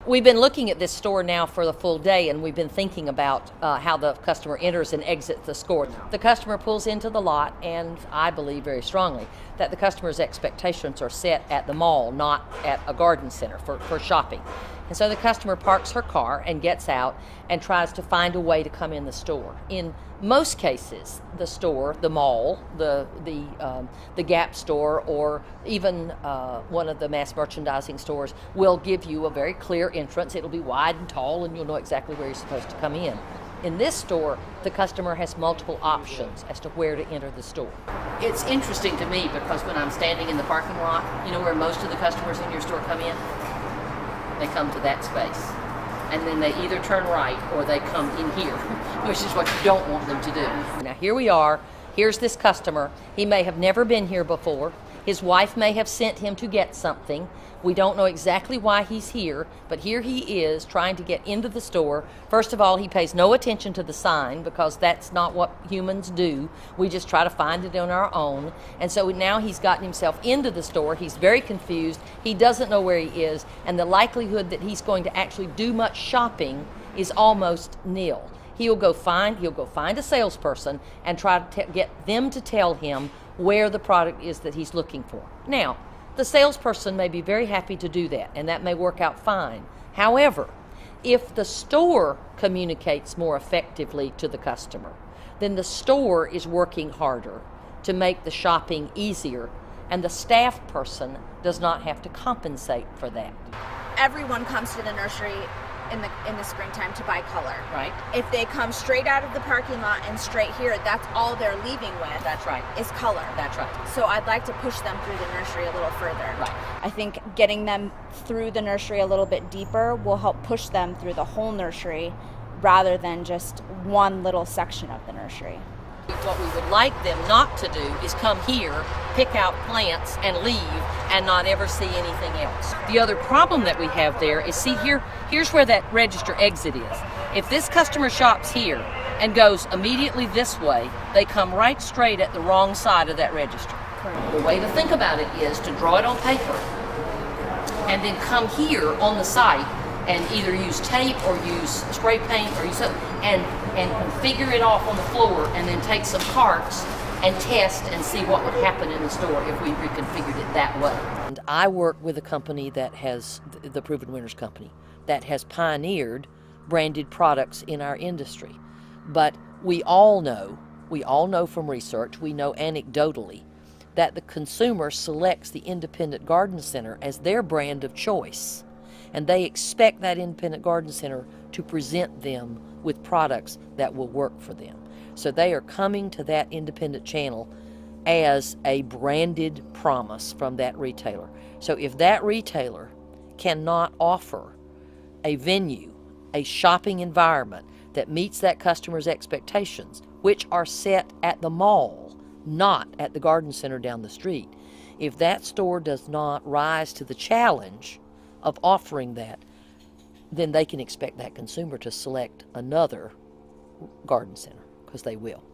We've been looking at this store now for the full day, and we've been thinking about how the customer enters and exits the store. The customer pulls into the lot, and I believe very strongly that the customer's expectations are set at the mall, not at a garden center for shopping. And so the customer parks her car and gets out and tries to find a way to come in the store. In most cases, the store, the mall, the Gap store, or even one of the mass merchandising stores will give you a very clear entrance. It'll be wide and tall, and you'll know exactly where you're supposed to come in. In this store, the customer has multiple options as to where to enter the store. It's interesting to me because when I'm standing in the parking lot, you know where most of the customers in your store come in? They come to that space. And then they either turn right or they come in here, which is what you don't want them to do. Now here we are. Here's this customer. He may have never been here before. His wife may have sent him to get something. We don't know exactly why he's here, but here he is trying to get into the store. First of all, he pays no attention to the sign because that's not what humans do. We just try to find it on our own. And so now he's gotten himself into the store. He's very confused. He doesn't know where he is, and the likelihood that he's going to actually do much shopping is almost nil. He'll go find a salesperson and try to get them to tell him where the product is that he's looking for. Now, the salesperson may be very happy to do that, and that may work out fine. However, if the store communicates more effectively to the customer, then the store is working harder to make the shopping easier, and the staff person does not have to compensate for that. Everyone comes to the nursery in the springtime to buy color. Right. If they come straight out of the parking lot and straight here, that's all they're leaving with. That's right. Is color. That's right. So I'd like to push them through the nursery a little further. Right. I think getting them through the nursery a little bit deeper will help push them through the whole nursery rather than just one little section of the nursery. What we would like them not to do is come here, pick out plants, and leave, and not ever see anything else. The other problem that we have there is, see here, here's where that register exit is. If this customer shops here and goes immediately this way, they come right straight at the wrong side of that register. Correct. The way to think about it is to draw it on paper and then come here on the site and either use tape or use spray paint or use something and figure it off on the floor, and then take some carts and test and see what would happen in the store if we reconfigured it that way. And I work with a company that has, the Proven Winners Company, that has pioneered branded products in our industry. But we all know from research, we know anecdotally, that the consumer selects the independent garden center as their brand of choice. And they expect that independent garden center to present them with products that will work for them. So they are coming to that independent channel as a branded promise from that retailer. So if that retailer cannot offer a venue, a shopping environment that meets that customer's expectations, which are set at the mall, not at the garden center down the street, if that store does not rise to the challenge of offering that, then they can expect that consumer to select another garden center, because they will.